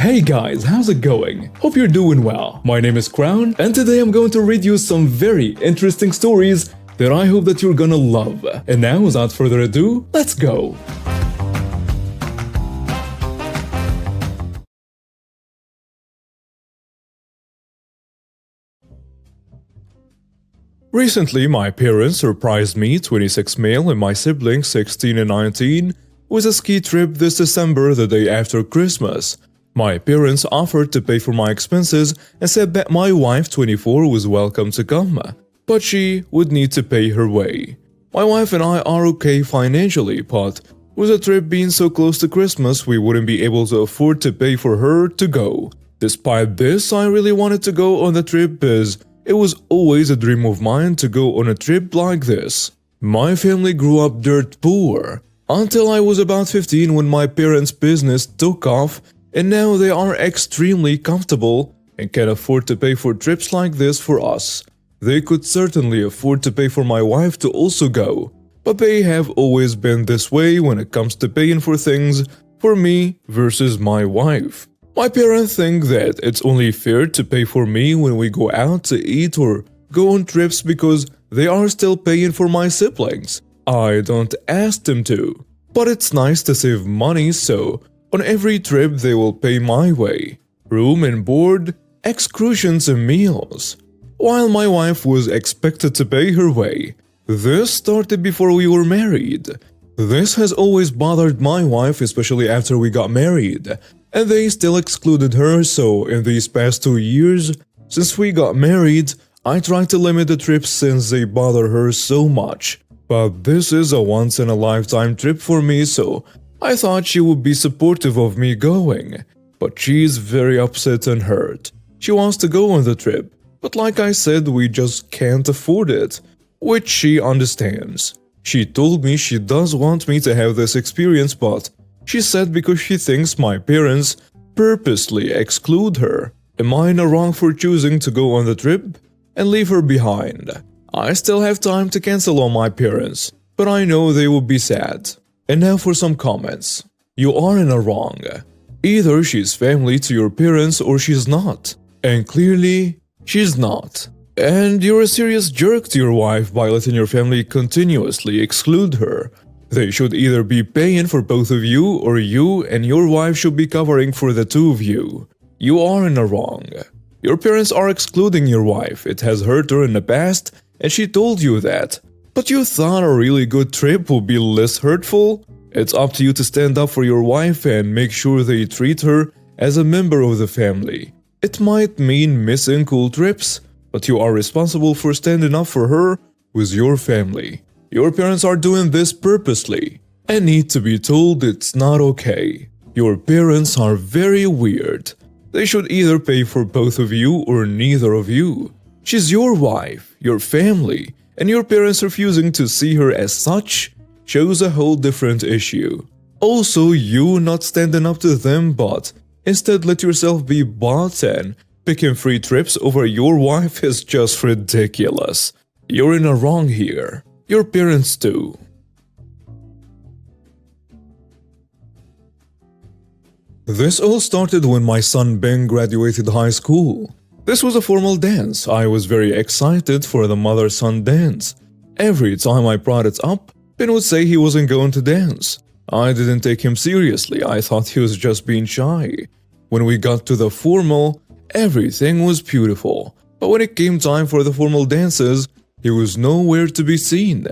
Hey guys, how's it going? Hope you're doing well. My name is Crown, and today I'm going to read you some very interesting stories that I hope that you're gonna love. And now, without further ado, let's go! Recently, my parents surprised me, 26 male, and my siblings, 16 and 19, with a ski trip this December, the day after Christmas. My parents offered to pay for my expenses and said that my wife, 24, was welcome to come, but she would need to pay her way. My wife and I are okay financially, but with the trip being so close to Christmas, we wouldn't be able to afford to pay for her to go. Despite this, I really wanted to go on the trip as it was always a dream of mine to go on a trip like this. My family grew up dirt poor until I was about 15 when my parents' business took off, and now they are extremely comfortable and can afford to pay for trips like this for us. They could certainly afford to pay for my wife to also go, but they have always been this way when it comes to paying for things for me versus my wife. My parents think that it's only fair to pay for me when we go out to eat or go on trips because they are still paying for my siblings. I don't ask them to, but it's nice to save money, so on every trip they will pay my way. Room and board, excursions and meals. While my wife was expected to pay her way. This started before we were married. This has always bothered my wife, especially after we got married, and they still excluded her, so in these past 2 years, since we got married, I tried to limit the trips since they bother her so much. But this is a once-in-a-lifetime trip for me, so I thought she would be supportive of me going. But she's very upset and hurt. She wants to go on the trip, but like I said, we just can't afford it, which she understands. She told me she does want me to have this experience, but she said because she thinks my parents purposely exclude her. Am I in the wrong for choosing to go on the trip and leave her behind? I still have time to cancel on my parents, but I know they will be sad. And now for some comments. You are in the wrong. Either she's family to your parents or she's not. And clearly, she's not. And you're a serious jerk to your wife by letting your family continuously exclude her. They should either be paying for both of you, or you and your wife should be covering for the two of you. You are in the wrong. Your parents are excluding your wife. It has hurt her in the past, and she told you that. But you thought a really good trip would be less hurtful? It's up to you to stand up for your wife and make sure they treat her as a member of the family. It might mean missing cool trips, but you are responsible for standing up for her with your family. Your parents are doing this purposely and need to be told it's not okay. Your parents are very weird. They should either pay for both of you or neither of you. She's your wife, your family, and your parents refusing to see her as such shows a whole different issue. Also, you not standing up to them, but instead let yourself be bought, and picking free trips over your wife is just ridiculous. You're in the wrong here. Your parents too. This all started when my son Ben graduated high school. This was a formal dance. I was very excited for the mother-son dance. Every time I brought it up, Ben would say he wasn't going to dance. I didn't take him seriously. I thought he was just being shy. When we got to the formal, everything was beautiful. But when it came time for the formal dances, he was nowhere to be seen.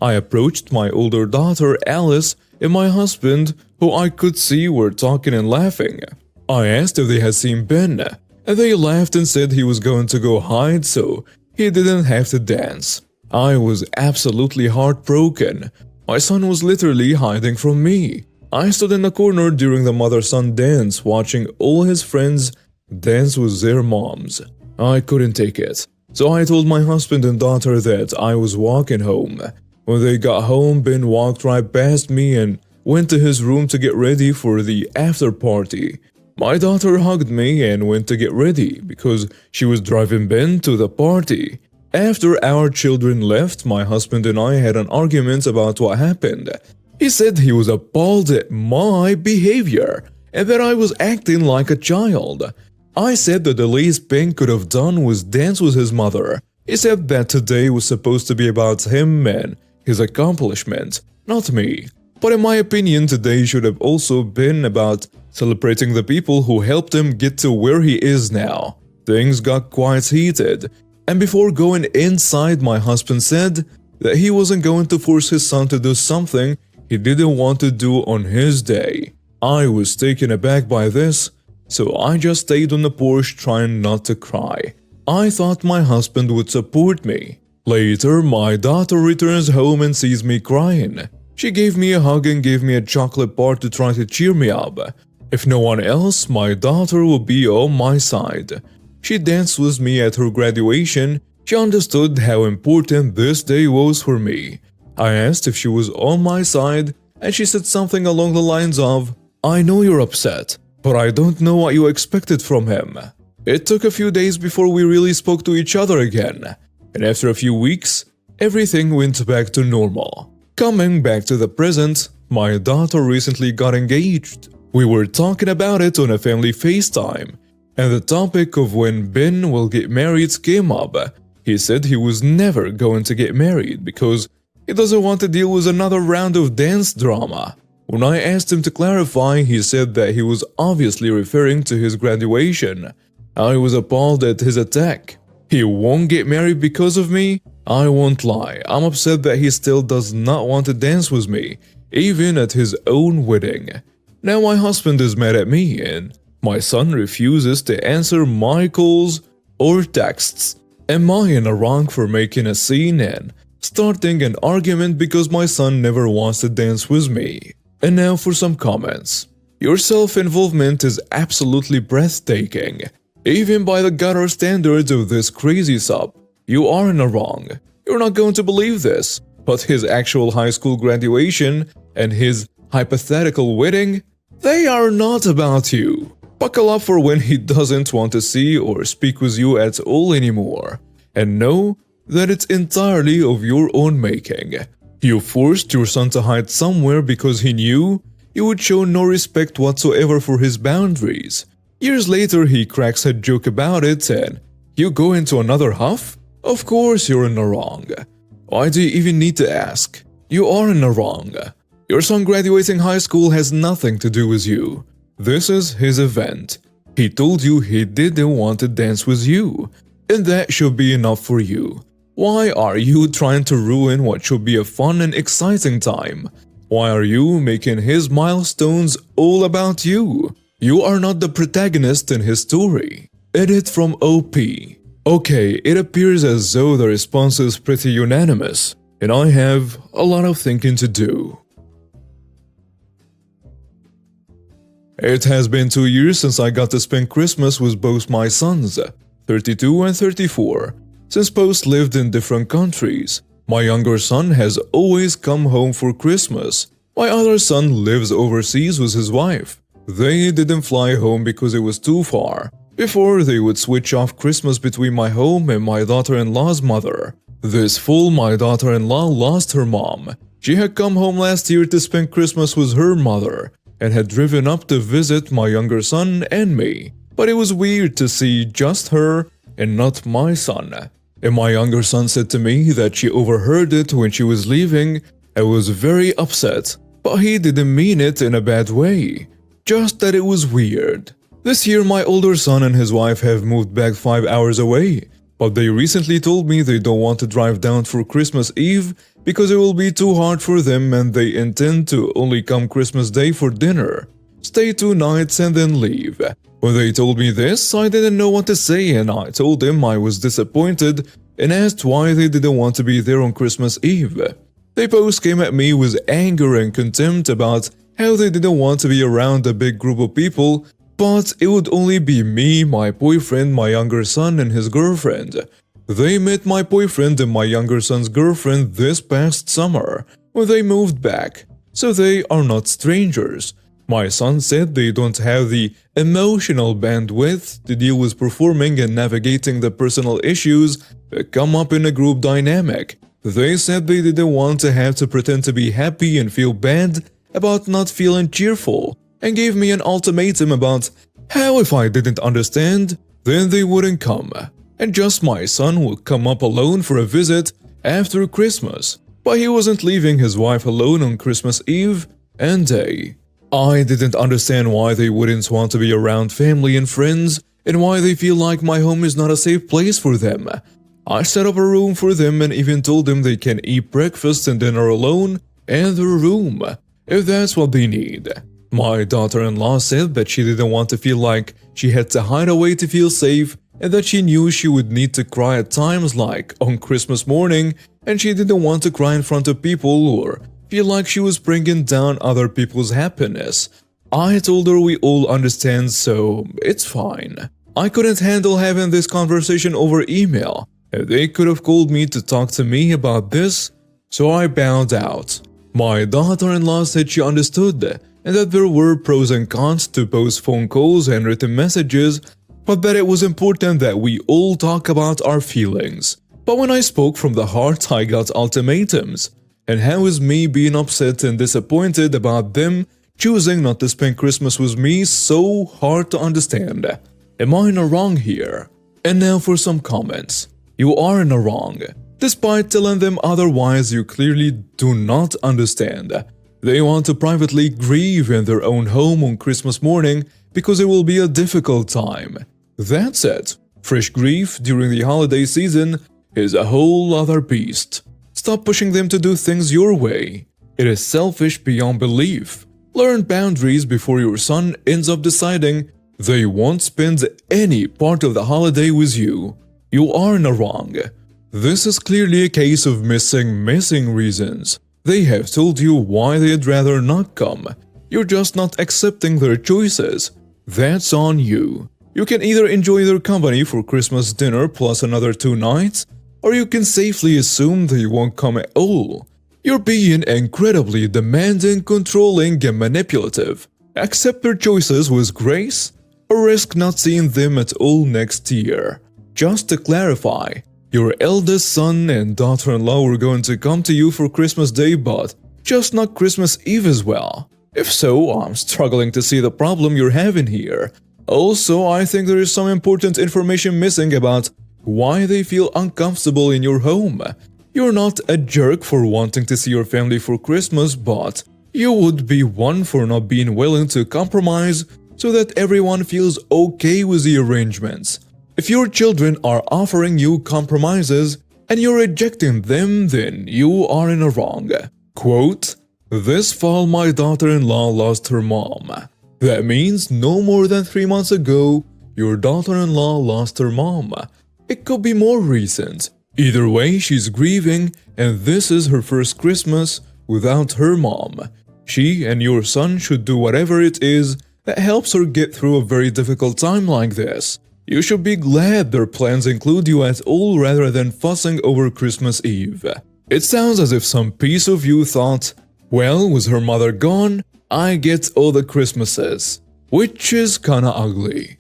I approached my older daughter Alice and my husband, who I could see were talking and laughing. I asked if they had seen Ben, and they laughed and said he was going to go hide so he didn't have to dance. I was absolutely heartbroken. My son was literally hiding from me. I stood in the corner during the mother-son dance, watching all his friends dance with their moms. I couldn't take it. So I told my husband and daughter that I was walking home. When they got home, Ben walked right past me and went to his room to get ready for the after party. My daughter hugged me and went to get ready because she was driving Ben to the party. After our children left, my husband and I had an argument about what happened. He said he was appalled at my behavior and that I was acting like a child. I said that the least Pink could have done was dance with his mother. He said that today was supposed to be about him and his accomplishment, not me. But in my opinion, today should have also been about celebrating the people who helped him get to where he is now. Things got quite heated, and before going inside, my husband said that he wasn't going to force his son to do something he didn't want to do on his day. I was taken aback by this, so I just stayed on the porch trying not to cry. I thought my husband would support me. Later, my daughter returns home and sees me crying. She gave me a hug and gave me a chocolate bar to try to cheer me up. If no one else, my daughter will be on my side. She danced with me at her graduation. She understood how important this day was for me. I asked if she was on my side, and she said something along the lines of, "I know you're upset, but I don't know what you expected from him." It took a few days before we really spoke to each other again, and after a few weeks, everything went back to normal. Coming back to the present, my daughter recently got engaged. We were talking about it on a family FaceTime, and the topic of when Ben will get married came up. He said he was never going to get married because he doesn't want to deal with another round of dance drama. When I asked him to clarify, he said that he was obviously referring to his graduation. I was appalled at his attack. He won't get married because of me? I won't lie, I'm upset that he still does not want to dance with me, even at his own wedding. Now my husband is mad at me and my son refuses to answer my calls or texts. Am I in the wrong for making a scene and starting an argument because my son never wants to dance with me? And now for some comments. Your self-involvement is absolutely breathtaking. Even by the gutter standards of this crazy sub, you are in the wrong. You're not going to believe this, but his actual high school graduation and his hypothetical wedding, they are not about you. Buckle up for when he doesn't want to see or speak with you at all anymore, and know that it's entirely of your own making. You forced your son to hide somewhere because he knew you would show no respect whatsoever for his boundaries. Years later, he cracks a joke about it and you go into another huff? Of course you're in the wrong. Why do you even need to ask? You are in the wrong. Your son graduating high school has nothing to do with you. This is his event. He told you he didn't want to dance with you, and that should be enough for you. Why are you trying to ruin what should be a fun and exciting time? Why are you making his milestones all about you? You are not the protagonist in his story. Edit from OP. Okay, it appears as though the response is pretty unanimous, and I have a lot of thinking to do. It has been 2 years since I got to spend Christmas with both my sons, 32 and 34. Since both lived in different countries, my younger son has always come home for Christmas. My other son lives overseas with his wife. They didn't fly home because it was too far. Before, they would switch off Christmas between my home and my daughter-in-law's mother. This fall, my daughter-in-law lost her mom. She had come home last year to spend Christmas with her mother and had driven up to visit my younger son and me. But it was weird to see just her and not my son. And my younger son said to me that she overheard it when she was leaving and was very upset. But he didn't mean it in a bad way, just that it was weird. This year, my older son and his wife have moved back 5 hours away, but they recently told me they don't want to drive down for Christmas Eve because it will be too hard for them and they intend to only come Christmas Day for dinner, stay 2 nights and then leave. When they told me this, I didn't know what to say and I told them I was disappointed and asked why they didn't want to be there on Christmas Eve. They both came at me with anger and contempt about how they didn't want to be around a big group of people, but it would only be me, my boyfriend, my younger son, and his girlfriend. They met my boyfriend and my younger son's girlfriend this past summer, when they moved back, so they are not strangers. My son said they don't have the emotional bandwidth to deal with performing and navigating the personal issues that come up in a group dynamic. They said they didn't want to have to pretend to be happy and feel bad about not feeling cheerful. and gave me an ultimatum about how if I didn't understand, then they wouldn't come, and just my son would come up alone for a visit after Christmas. But he wasn't leaving his wife alone on Christmas Eve and day. I didn't understand why they wouldn't want to be around family and friends, and why they feel like my home is not a safe place for them. I set up a room for them and even told them they can eat breakfast and dinner alone in their room, if that's what they need. My daughter-in-law said that she didn't want to feel like she had to hide away to feel safe, and that she knew she would need to cry at times like on Christmas morning, and she didn't want to cry in front of people or feel like she was bringing down other people's happiness. I told her we all understand, so it's fine. I couldn't handle having this conversation over email, and they could have called me to talk to me about this, so I bowed out. My daughter-in-law said she understood and that there were pros and cons to both phone calls and written messages, but that it was important that we all talk about our feelings. But when I spoke from the heart, I got ultimatums. And how is me being upset and disappointed about them choosing not to spend Christmas with me so hard to understand? Am I in a wrong here? And now for some comments. You are in a wrong. Despite telling them otherwise, you clearly do not understand. They want to privately grieve in their own home on Christmas morning because it will be a difficult time. That's it. Fresh grief during the holiday season is a whole other beast. Stop pushing them to do things your way. It is selfish beyond belief. Learn boundaries before your son ends up deciding they won't spend any part of the holiday with you. You are in the wrong. This is clearly a case of missing reasons. They have told you why they'd rather not come. You're just not accepting their choices. That's on you. You can either enjoy their company for Christmas dinner plus another 2 nights, or you can safely assume they won't come at all. You're being incredibly demanding, controlling, and manipulative. Accept their choices with grace, or risk not seeing them at all next year. Just to clarify, your eldest son and daughter-in-law were going to come to you for Christmas Day, but just not Christmas Eve as well. If so, I'm struggling to see the problem you're having here. Also, I think there is some important information missing about why they feel uncomfortable in your home. You're not a jerk for wanting to see your family for Christmas, but you would be one for not being willing to compromise so that everyone feels okay with the arrangements. If your children are offering you compromises and you're rejecting them, then you are in a wrong. Quote, "This fall my daughter-in-law lost her mom." That means no more than 3 months ago, your daughter-in-law lost her mom. It could be more recent. Either way, she's grieving, and this is her first Christmas without her mom. She and your son should do whatever it is that helps her get through a very difficult time like this. You should be glad their plans include you at all rather than fussing over Christmas Eve. It sounds as if some piece of you thought, well, with her mother gone, I get all the Christmases, which is kinda ugly.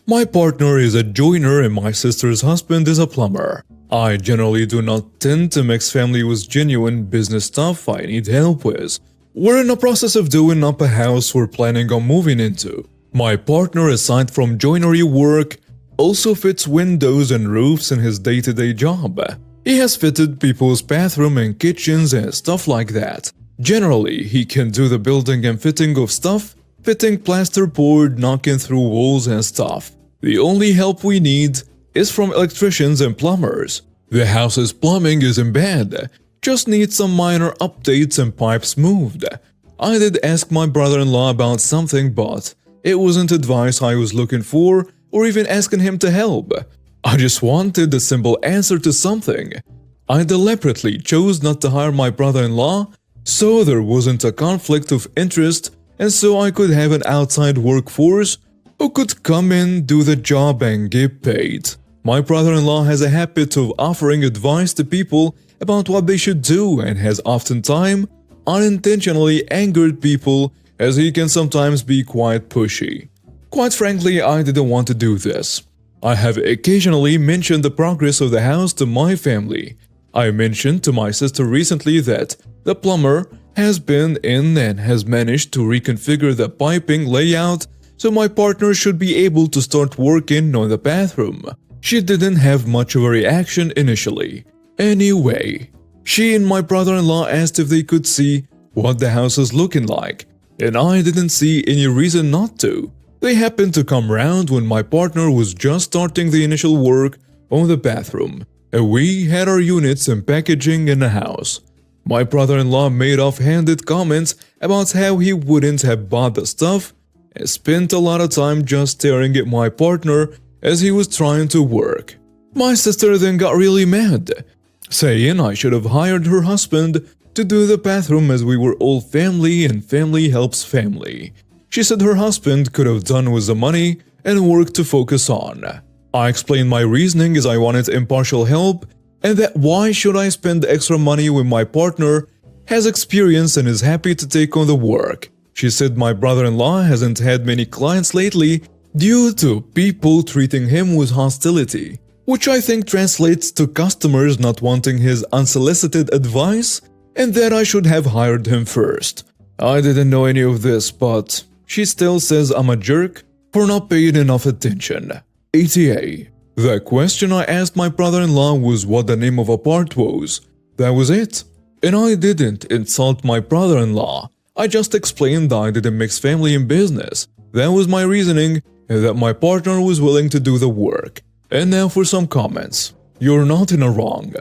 My partner is a joiner and my sister's husband is a plumber. I generally do not tend to mix family with genuine business stuff I need help with. We're in the process of doing up a house we're planning on moving into. My partner, aside from joinery work, also fits windows and roofs in his day-to-day job. He has fitted people's bathroom and kitchens and stuff like that. Generally, he can do the building and fitting of stuff, fitting plasterboard, knocking through walls and stuff. The only help we need is from electricians and plumbers. The house's plumbing isn't bad, just needs some minor updates and pipes moved. I did ask my brother-in-law about something, but it wasn't advice I was looking for or even asking him to help. I just wanted a simple answer to something. I deliberately chose not to hire my brother-in-law, so there wasn't a conflict of interest, and so I could have an outside workforce who could come in, do the job, and get paid. My brother-in-law has a habit of offering advice to people about what they should do and has oftentimes unintentionally angered people, as he can sometimes be quite pushy. Quite frankly, I didn't want to do this. I have occasionally mentioned the progress of the house to my family. I mentioned to my sister recently that the plumber has been in and has managed to reconfigure the piping layout so my partner should be able to start working on the bathroom. She didn't have much of a reaction initially. Anyway, she and my brother-in-law asked if they could see what the house is looking like, and I didn't see any reason not to. They happened to come round when my partner was just starting the initial work on the bathroom, and we had our units and packaging in the house. My brother-in-law made offhanded comments about how he wouldn't have bought the stuff and spent a lot of time just staring at my partner as he was trying to work. My sister then got really mad, saying I should have hired her husband to do the bathroom as we were all family and family helps family. She said her husband could have done with the money and work to focus on. I explained my reasoning as I wanted impartial help and that why should I spend extra money when my partner has experience and is happy to take on the work. She said my brother-in-law hasn't had many clients lately due to people treating him with hostility, which I think translates to customers not wanting his unsolicited advice and that I should have hired him first. I didn't know any of this, but she still says I'm a jerk for not paying enough attention. ETA. The question I asked my brother-in-law was what the name of a part was. That was it. And I didn't insult my brother-in-law. I just explained that I didn't mix family and business. That was my reasoning, and that my partner was willing to do the work. And now for some comments. You're not in a wrong.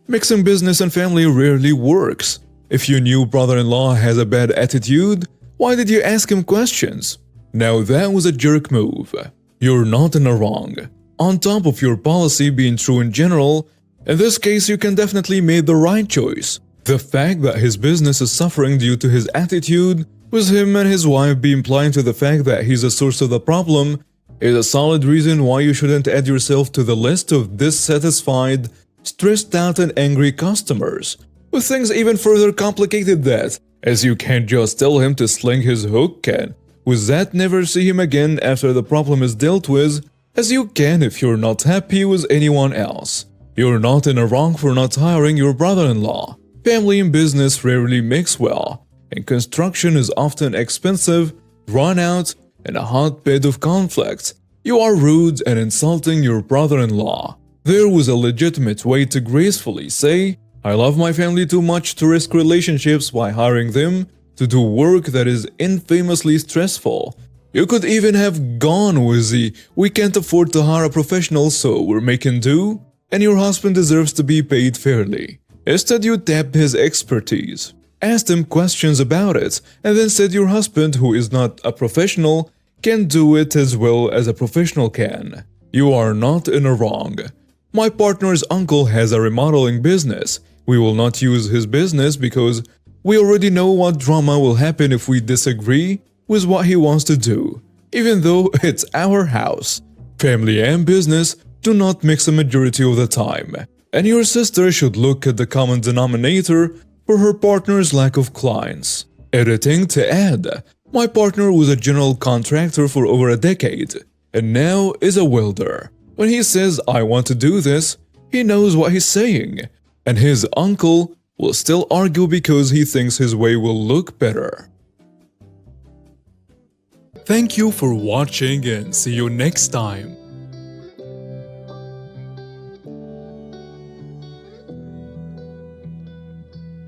Mixing business and family rarely works. If your new brother-in-law has a bad attitude, why did you ask him questions? Now that was a jerk move. You're not in a wrong. On top of your policy being true in general, in this case you can definitely make the right choice. The fact that his business is suffering due to his attitude, with him and his wife being blind to the fact that he's a source of the problem, is a solid reason why you shouldn't add yourself to the list of dissatisfied, stressed out and angry customers. With things even further complicated that, as you can't just tell him to sling his hook and with that never see him again after the problem is dealt with, as you can if you're not happy with anyone else. You're not in a wrong for not hiring your brother-in-law. Family and business rarely mix well, and construction is often expensive, drawn out, and a hotbed of conflict. You are rude and insulting your brother-in-law. There was a legitimate way to gracefully say, I love my family too much to risk relationships by hiring them to do work that is infamously stressful. You could even have gone with the we can't afford to hire a professional so we're making do, and your husband deserves to be paid fairly. Instead you tapped his expertise, asked him questions about it, and then said your husband, who is not a professional, can do it as well as a professional can. You are not in a wrong. My partner's uncle has a remodeling business. We will not use his business because we already know what drama will happen if we disagree with what he wants to do, even though it's our house. Family and business do not mix a majority of the time, and your sister should look at the common denominator for her partner's lack of clients. Editing to add, my partner was a general contractor for over a decade, and now is a welder. When he says, I want to do this, he knows what he's saying, and his uncle will still argue because he thinks his way will look better. Thank you for watching and see you next time.